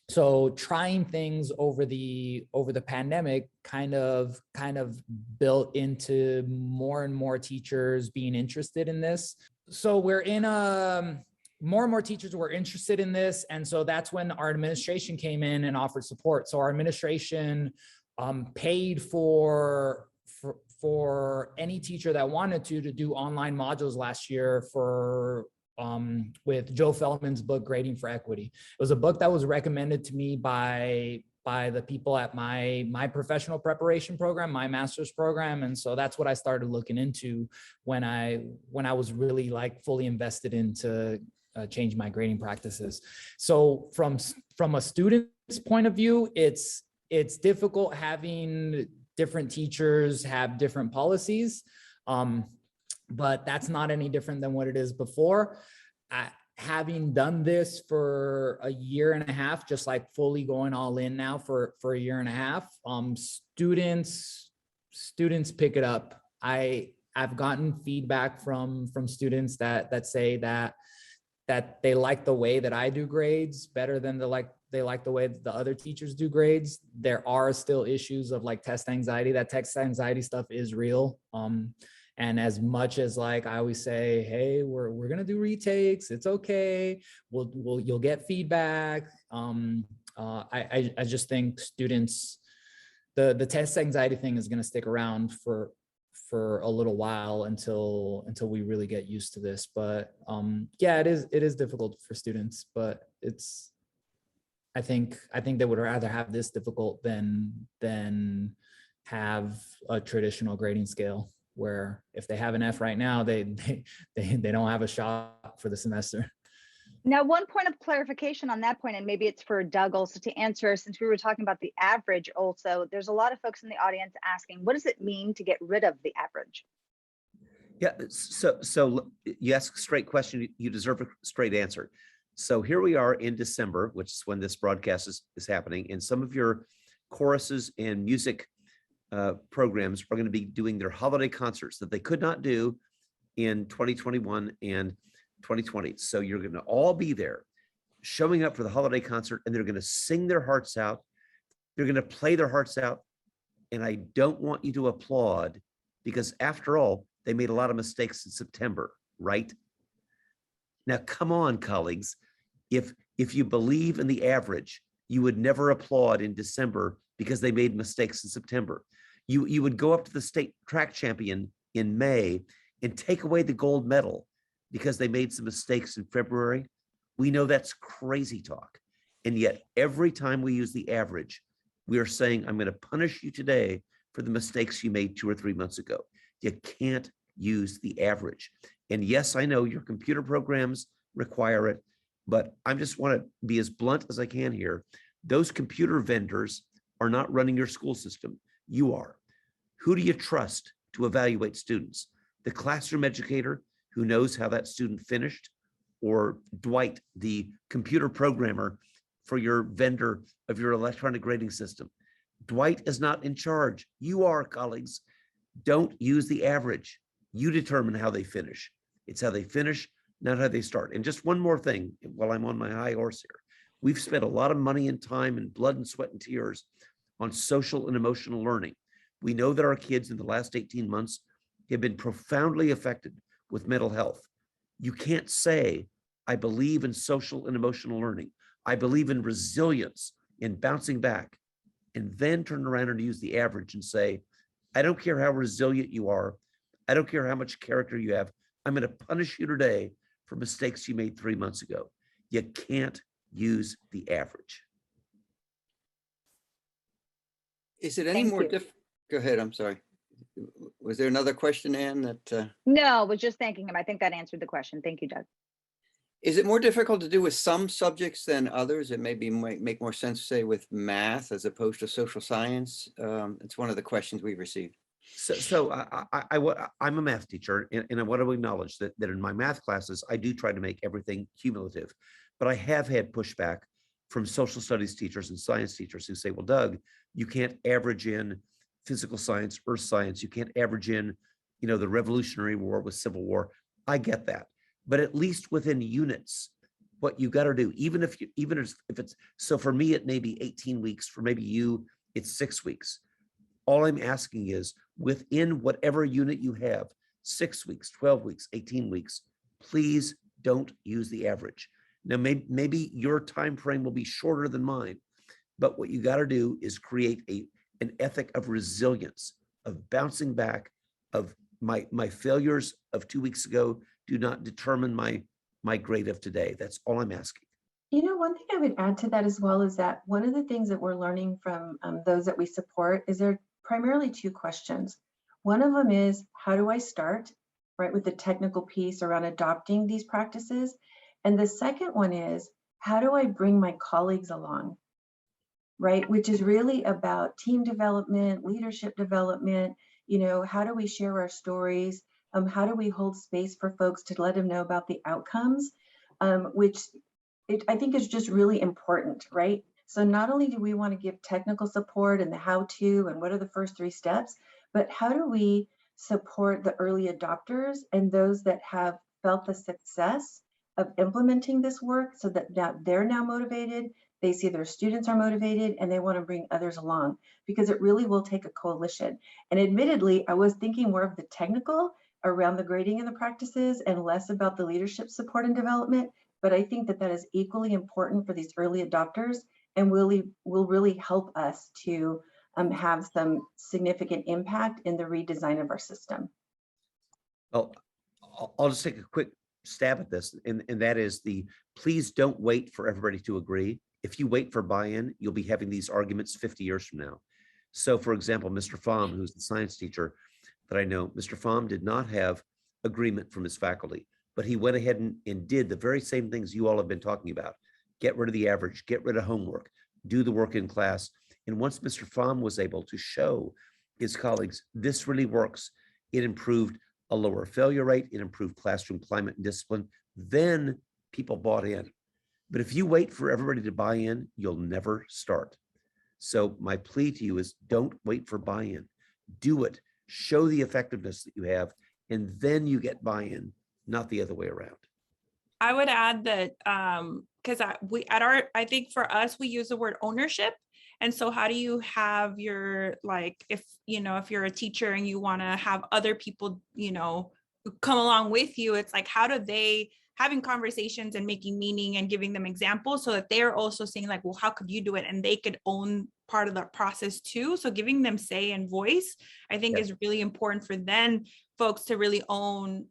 [SPEAKER 5] So trying things over the pandemic kind of built into more and more teachers being interested in this. So we're in more and more teachers were interested in this. And so that's when our administration came in and offered support. So our administration paid for any teacher that wanted to do online modules last year with Joe Feldman's book, Grading for Equity. It was a book that was recommended to me by the people at my professional preparation program, my master's program. And so that's what I started looking into when I was really like fully invested into change my grading practices. So from a student's point of view, it's difficult having different teachers have different policies, but that's not any different than what it is before. having done this for a year and a half, just like fully going all in now for a year and a half, students pick it up. I've gotten feedback from students that say that they like the way that I do grades better than they like the way that the other teachers do grades. There are still issues of like test anxiety. That test anxiety stuff is real. And as much as like I always say, hey, we're gonna do retakes, it's okay. You'll get feedback. I just think students, the test anxiety thing is gonna stick around for a little while until we really get used to this. But yeah, it is difficult for students, but I think they would rather have this difficult than have a traditional grading scale where if they have an F right now, they don't have a shot for the semester.
[SPEAKER 1] Now, one point of clarification on that point, and maybe it's for Doug also to answer, since we were talking about the average also, there's a lot of folks in the audience asking, what does it mean to get rid of the average?
[SPEAKER 3] Yeah, so you ask a straight question, you deserve a straight answer. So here we are in December, which is when this broadcast is happening, and some of your choruses and music programs are going to be doing their holiday concerts that they could not do in 2021 and 2020. So you're going to all be there showing up for the holiday concert, and they're going to sing their hearts out. They're going to play their hearts out. And I don't want you to applaud, because after all, they made a lot of mistakes in September, right? Now, come on, colleagues. If you believe in the average, you would never applaud in December because they made mistakes in September. You would go up to the state track champion in May and take away the gold medal because they made some mistakes in February. We know that's crazy talk. And yet every time we use the average, we are saying, I'm going to punish you today for the mistakes you made 2 or 3 months ago. You can't use the average. And yes, I know your computer programs require it, but I just want to be as blunt as I can here. Those computer vendors are not running your school system. You are. Who do you trust to evaluate students? The classroom educator who knows how that student finished, or Dwight, the computer programmer for your vendor of your electronic grading system? Dwight is not in charge. You are, colleagues. Don't use the average. You determine how they finish. It's how they finish, not how they start. And just one more thing while I'm on my high horse here. We've spent a lot of money and time and blood and sweat and tears on social and emotional learning. We know that our kids in the last 18 months have been profoundly affected with mental health. You can't say, I believe in social and emotional learning. I believe in resilience, in bouncing back, and then turn around and use the average and say, I don't care how resilient you are. I don't care how much character you have. I'm going to punish you today for mistakes you made 3 months ago. You can't use the average.
[SPEAKER 2] Is it any
[SPEAKER 1] Thank
[SPEAKER 2] more
[SPEAKER 1] you.
[SPEAKER 2] difficult? Go ahead, I'm sorry. Was there another question, Ann, that?
[SPEAKER 1] No, I was just thanking him. I think that answered the question. Thank you, Doug.
[SPEAKER 2] Is it more difficult to do with some subjects than others? It maybe might make more sense to say with math as opposed to social science. It's one of the questions we've received.
[SPEAKER 3] So I'm a math teacher, and I want to acknowledge that in my math classes, I do try to make everything cumulative, but I have had pushback from social studies teachers and science teachers who say, well, Doug, you can't average in physical science, earth science. You can't average in, the Revolutionary War with Civil War. I get that. But at least within units, what you got to do, even if it's, so for me, it may be 18 weeks, for maybe you, it's 6 weeks. All I'm asking is within whatever unit you have, 6 weeks, 12 weeks, 18 weeks, please don't use the average. Now, maybe your time frame will be shorter than mine, but what you got to do is create an ethic of resilience, of bouncing back, of my failures of 2 weeks ago do not determine my grade of today. That's all I'm asking.
[SPEAKER 7] One thing I would add to that as well is that one of the things that we're learning from those that we support is there are primarily 2 questions. One of them is, how do I start, right, with the technical piece around adopting these practices? And the second one is, how do I bring my colleagues along, right? Which is really about team development, leadership development. How do we share our stories? How do we hold space for folks to let them know about the outcomes? which I think is just really important, right? So not only do we want to give technical support and the how-to and what are the first 3 steps, but how do we support the early adopters and those that have felt the success of implementing this work so that now they're now motivated, they see their students are motivated, and they want to bring others along, because it really will take a coalition. And admittedly, I was thinking more of the technical around the grading and the practices and less about the leadership support and development. But I think that that is equally important for these early adopters and will really help us to have some significant impact in the redesign of our system.
[SPEAKER 3] Well, I'll just take a quick stab at this, and that is please don't wait for everybody to agree. If you wait for buy-in, you'll be having these arguments 50 years from now. So for example, Mr. Pham, who's the science teacher that I know, Mr. Pham did not have agreement from his faculty, but he went ahead and did the very same things you all have been talking about. Get rid of the average, get rid of homework, do the work in class. And once Mr. Pham was able to show his colleagues, this really works, it improved a lower failure rate, it improved classroom climate and discipline, then people bought in. But if you wait for everybody to buy in, you'll never start. So my plea to you is don't wait for buy-in. Do it, show the effectiveness that you have, and then you get buy-in, not the other way around.
[SPEAKER 6] I would add that because I think for us, we use the word ownership. And so how do you have your, like, if you're a teacher and you want to have other people, come along with you, it's like, how do they having conversations and making meaning and giving them examples so that they're also saying like, well, how could you do it? And they could own part of the process too. So giving them say and voice, I think is really important for then folks to really own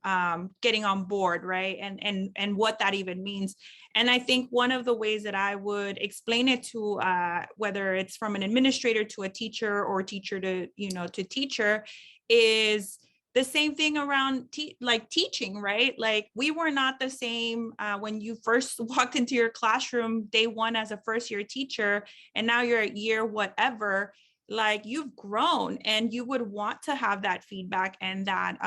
[SPEAKER 6] getting on board, right? And what that even means. And I think one of the ways that I would explain it to whether it's from an administrator to a teacher or teacher to, to teacher is the same thing around teaching, right? Like we were not the same when you first walked into your classroom day one as a first year teacher, and now you're at year whatever, like you've grown and you would want to have that feedback and that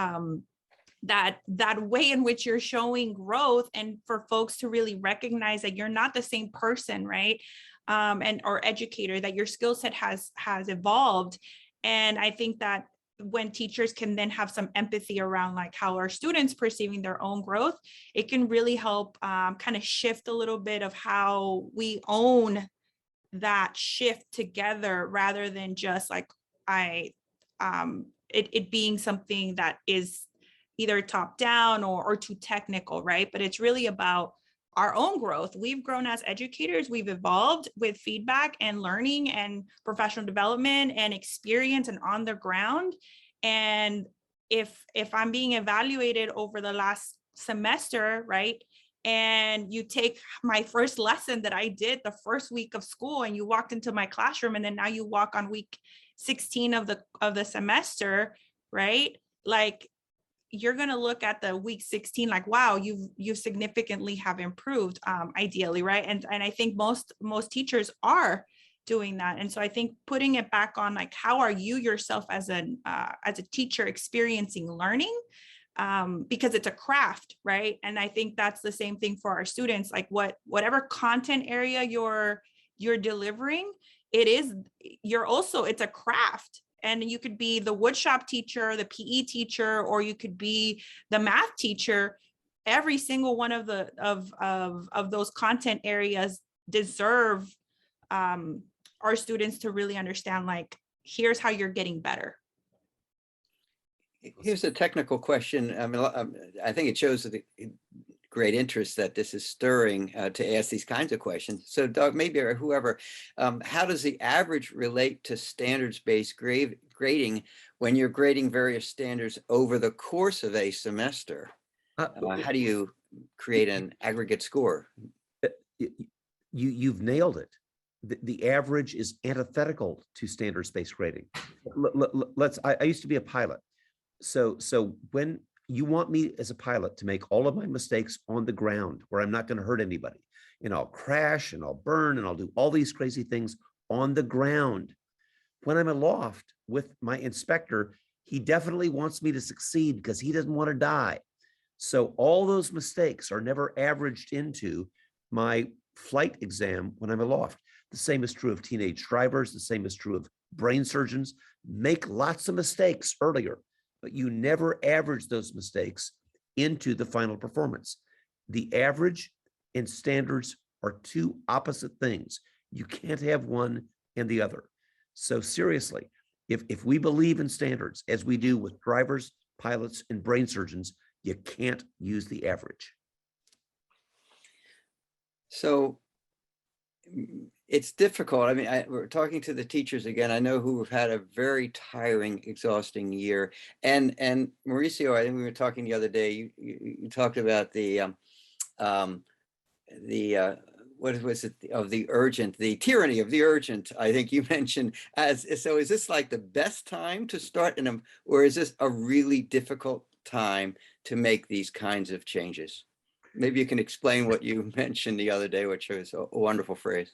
[SPEAKER 6] that way in which you're showing growth, and for folks to really recognize that you're not the same person, right? Or educator, that your skill set has evolved. And I think that when teachers can then have some empathy around like how our students perceiving their own growth, it can really help kind of shift a little bit of how we own that shift together, rather than just like it being something that is either top down or too technical, right? But it's really about our own growth. We've grown as educators, we've evolved with feedback and learning and professional development and experience and on the ground. And if I'm being evaluated over the last semester, right? And you take my first lesson that I did the first week of school and you walked into my classroom, and then now you walk on week 16 of the semester, right? Like you're going to look at the week 16 like, wow, you significantly have improved, ideally, right? And I think most teachers are doing that. And so I think putting it back on like, how are you yourself as a teacher experiencing learning? Because it's a craft, right? And I think that's the same thing for our students. Like whatever content area you're delivering, it's a craft. And you could be the woodshop teacher, the PE teacher, or you could be the math teacher. Every single one of those content areas deserve our students to really understand, like, here's how you're getting better.
[SPEAKER 2] Here's a technical question. I mean, I think it shows the great interest that this is stirring to ask these kinds of questions. So Doug, maybe, or whoever, how does the average relate to standards-based grading when you're grading various standards over the course of a semester? How do you create an aggregate score?
[SPEAKER 3] You've nailed it. The average is antithetical to standards-based grading. I used to be a pilot. So when you want me as a pilot to make all of my mistakes on the ground where I'm not going to hurt anybody, and I'll crash and I'll burn and I'll do all these crazy things on the ground. When I'm aloft with my inspector, he definitely wants me to succeed because he doesn't want to die. So all those mistakes are never averaged into my flight exam when I'm aloft. The same is true of teenage drivers. The same is true of brain surgeons. Make lots of mistakes earlier, but you never average those mistakes into the final performance. The average and standards are two opposite things. You can't have one and the other. So seriously, if we believe in standards as we do with drivers, pilots, and brain surgeons, you can't use the average.
[SPEAKER 2] So it's difficult. I mean, we're talking to the teachers again. I know who have had a very tiring, exhausting year. And Mauricio, I think we were talking the other day. You talked about the what was it, of the urgent, the tyranny of the urgent. I think you mentioned so. Is this like the best time to start or is this a really difficult time to make these kinds of changes? Maybe you can explain what you mentioned the other day, which was a wonderful phrase.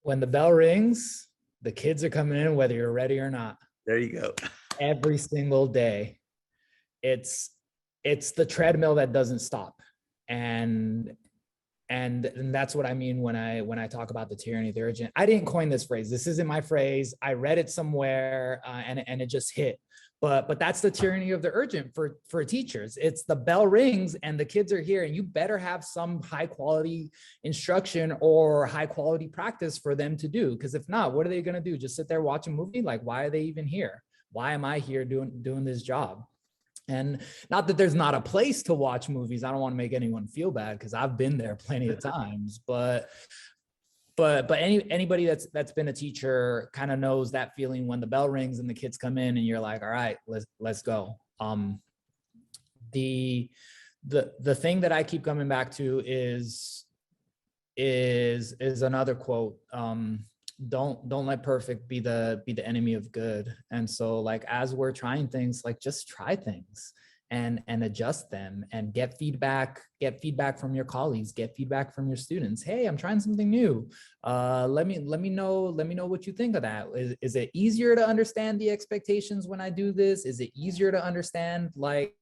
[SPEAKER 2] When
[SPEAKER 5] the bell rings, the kids are coming in, whether you're ready or not.
[SPEAKER 3] There you go.
[SPEAKER 5] Every single day. It's the treadmill that doesn't stop. And that's what I mean when I talk about the tyranny of the urgent. I didn't coin this phrase. This isn't my phrase. I read it somewhere and it just hit. But that's the tyranny of the urgent for teachers. It's the bell rings and the kids are here, and you better have some high quality instruction or high quality practice for them to do. Because if not, what are they going to do? Just sit there, watch a movie? Like, why are they even here? Why am I here doing this job? And not that there's not a place to watch movies. I don't want to make anyone feel bad because I've been there plenty of times. But anybody that's been a teacher kind of knows that feeling when the bell rings and the kids come in and you're like, all right, let's go. The thing that I keep coming back to is another quote. Don't let perfect be the enemy of good. And so, like, as we're trying things, like, just try things and adjust them and get feedback from your colleagues, get feedback from your students. Hey, I'm trying something new. Let me know what you think of that. Is it easier to understand the expectations when I do this? Is it easier to understand like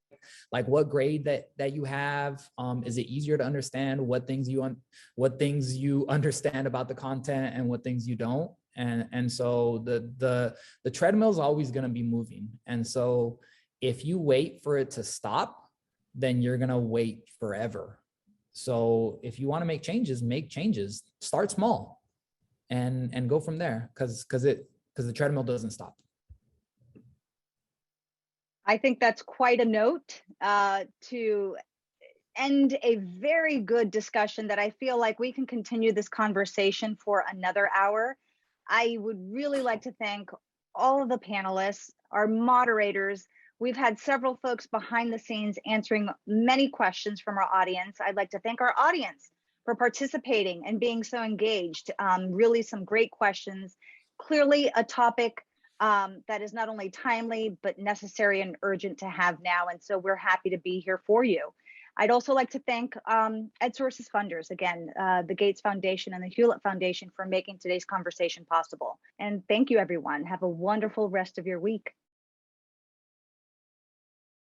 [SPEAKER 5] what grade that you have? Is it easier to understand what things you understand about the content and what things you don't? And so the treadmill is always going to be moving. And so if you wait for it to stop, then you're going to wait forever. So if you want to make changes, start small and go from there, because the treadmill doesn't stop.
[SPEAKER 1] I think that's quite a note to end a very good discussion that I feel like we can continue this conversation for another hour. I would really like to thank all of the panelists, our moderators. We've had several folks behind the scenes answering many questions from our audience. I'd like to thank our audience for participating and being so engaged. Really some great questions. Clearly a topic that is not only timely, but necessary and urgent to have now. And so we're happy to be here for you. I'd also like to thank EdSource's funders, again, the Gates Foundation and the Hewlett Foundation, for making today's conversation possible. And thank you, everyone. Have a wonderful rest of your week.